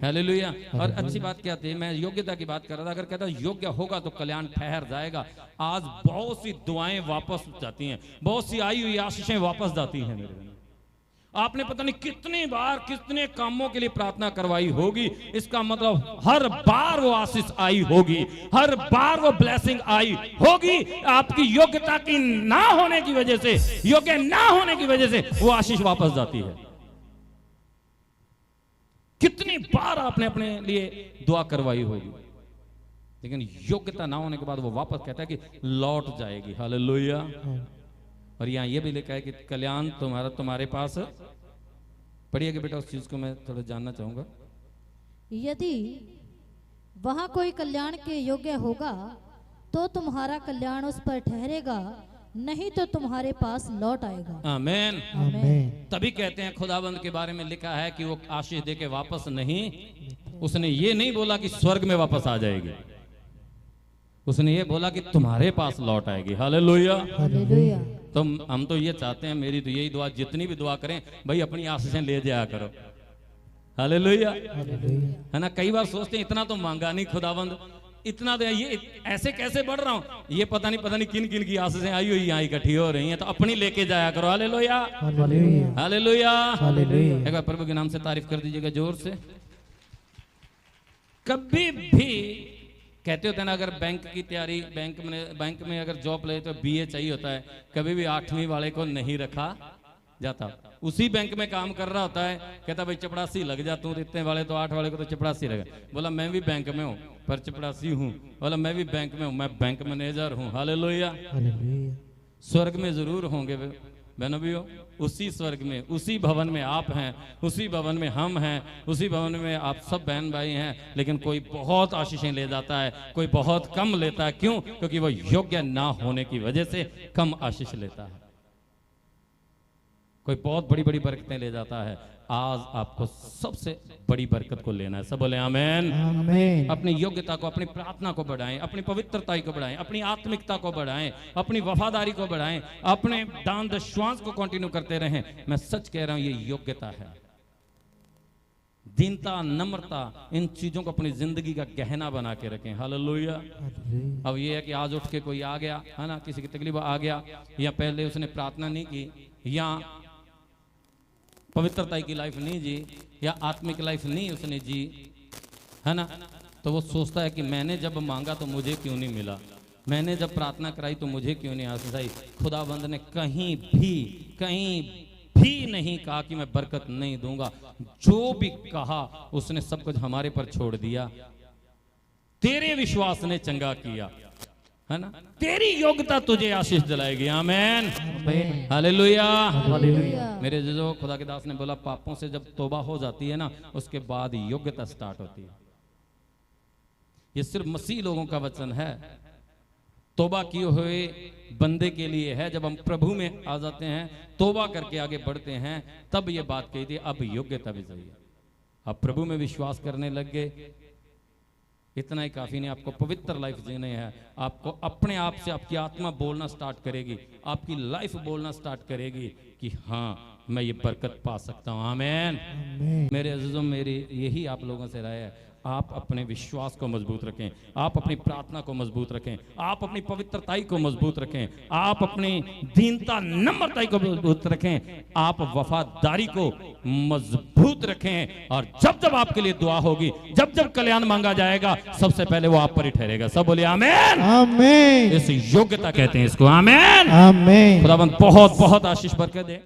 Hallelujah. और अच्छी बात क्या थी, मैं योग्यता की बात कर रहा था। अगर कहता योग्य होगा तो कल्याण ठहर जाएगा। आज बहुत सी दुआएं वापस जाती हैं, बहुत सी आई हुई आशीषें वापस जाती हैं। मेरे आपने पता नहीं कितनी बार कितने कामों के लिए प्रार्थना करवाई होगी, इसका मतलब हर बार वो आशीष आई होगी, हर बार वो ब्लेसिंग आई होगी। आपकी योग्यता की ना होने की वजह से, योग्य ना होने की वजह से वो आशीष वापस जाती है। कितनी बार आपने अपने लिए दुआ करवाई होगी, लेकिन योग्यता ना होने के बाद वो वापस कहता है कि लौट जाएगी। हालेलुया। और यहाँ ये भी लिखा है कि कल्याण तुम्हारे पास। पढ़िए कि बेटा उस चीज को मैं थोड़ा जानना चाहूंगा। यदि वहां कोई कल्याण के योग्य होगा तो तुम्हारा कल्याण उस पर ठहरेगा, नहीं तो तुम्हारे पास लौट आएगा। आमीन। आमीन। तभी कहते हैं खुदाबंद के बारे में लिखा है कि वो आशीष दे के वापस नहीं, उसने ये नहीं बोला कि स्वर्ग में वापस आ जाएगी, उसने ये बोला कि तुम्हारे पास लौट आएगी। हालेलुया। हालेलुया। तो हम तो ये चाहते हैं, मेरी तो यही दुआ, जितनी भी दुआ करें भाई अपनी आशीषें ले जाया करो। हालेलुया। है ना। कई बार सोचते हैं इतना तो मांगा नहीं खुदाबंद, इतना तो ये ऐसे कैसे बढ़ रहा हूं, ये पता नहीं किन किन की आशीषें आई हुई यहाँ इकट्ठी हो रही हैं, तो अपनी लेके जाया करो। हालेलुया। हालेलुया। एक बार प्रभु के नाम से तारीफ कर दीजिएगा जोर से। कभी भी कहते होते हैं ना, अगर बैंक की तैयारी, बैंक में अगर जॉब ले तो बीए चाहिए होता है, कभी भी 8वीं वाले को नहीं रखा जाता। उसी बैंक में काम कर रहा होता है, कहता भाई चपड़ासी लग जा तू, इतने वाले तो 8 वाले को तो चपड़ासी लगा। बोला मैं भी बैंक में हूँ पर चपड़ासी हूँ। बोला मैं भी बैंक में हूँ, मैं बैंक मैनेजर हूँ। हालेलुया। स्वर्ग में जरूर होंगे बहनों भी हो, उसी स्वर्ग में, उसी भवन में आप हैं, उसी भवन में हम हैं, उसी भवन में आप सब बहन भाई हैं। लेकिन कोई बहुत आशीषें ले जाता है, कोई बहुत कम लेता है। क्यों? क्योंकि वो योग्य ना होने की वजह से कम आशीष लेता है। कोई बहुत बड़ी बड़ी बरकतें ले जाता है। आज आपको सबसे बड़ी बरकत को लेना है। सब बोले आमीन। आमीन। अपनी योग्यता को, अपनी प्रार्थना को बढ़ाएं, अपनी पवित्रता को बढ़ाएं, अपनी आत्मिकता को बढ़ाएं, अपनी वफादारी को बढ़ाएं, अपने दान दशवांश को कंटिन्यू करते रहें। मैं सच कह रहा हूं, ये योग्यता है। दीनता, नम्रता, इन चीजों को अपनी जिंदगी का गहना बना के रखें। हालेलुया। अब ये है कि आज उठ के कोई आ गया है ना, किसी की तकलीफ आ गया, या पहले उसने प्रार्थना नहीं की, या पवित्रता की लाइफ नहीं जी, या आत्मिक लाइफ नहीं उसने जी, है ना, तो वो सोचता है कि मैंने जब मांगा तो मुझे क्यों नहीं मिला, मैंने जब प्रार्थना कराई तो मुझे क्यों नहीं आशीष आई। खुदाबंद ने कहीं भी नहीं कहा कि मैं बरकत नहीं दूंगा। जो भी कहा उसने सब कुछ हमारे पर छोड़ दिया। तेरे विश्वास ने चंगा किया, है ना, तेरी योग्यता तुझे आशीष दिलाएगी। आमीन। हालेलुया। मेरे जो खुदा के दास ने बोला, पापों से जब तौबा हो जाती है ना, उसके बाद योग्यता स्टार्ट होती है। ये सिर्फ मसीह लोगों का वचन है, तौबा किए हुए बंदे के लिए है। जब हम प्रभु में आ जाते हैं, तौबा करके आगे बढ़ते हैं, तब ये बात कही थी, अब योग्यता भी चाहिए। आप प्रभु में विश्वास करने लग गए, इतना ही काफी नहीं, आपको पवित्र लाइफ जीनी है। आपको अपने आप से आपकी आत्मा बोलना स्टार्ट करेगी, आपकी लाइफ बोलना स्टार्ट करेगी कि हाँ मैं ये बरकत पा सकता हूँ। आमीन। मेरे अजीजों, मेरी यही आप लोगों से राय है, आप अपने विश्वास को मजबूत रखें, आप अपनी प्रार्थना को मजबूत रखें, आप अपनी पवित्रताई को मजबूत रखें, आप अपनी दीनता, नम्रताई को मजबूत रखें, आप वफादारी को मजबूत रखें। और जब जब आपके लिए दुआ होगी, जब जब कल्याण मांगा जाएगा, सबसे पहले वो आप पर ही ठहरेगा। सब बोले आमीन। आमीन। इस योग्यता कहते हैं इसको। आमीन। आमीन। खुदावंद बहुत बहुत आशीष बरकत दे।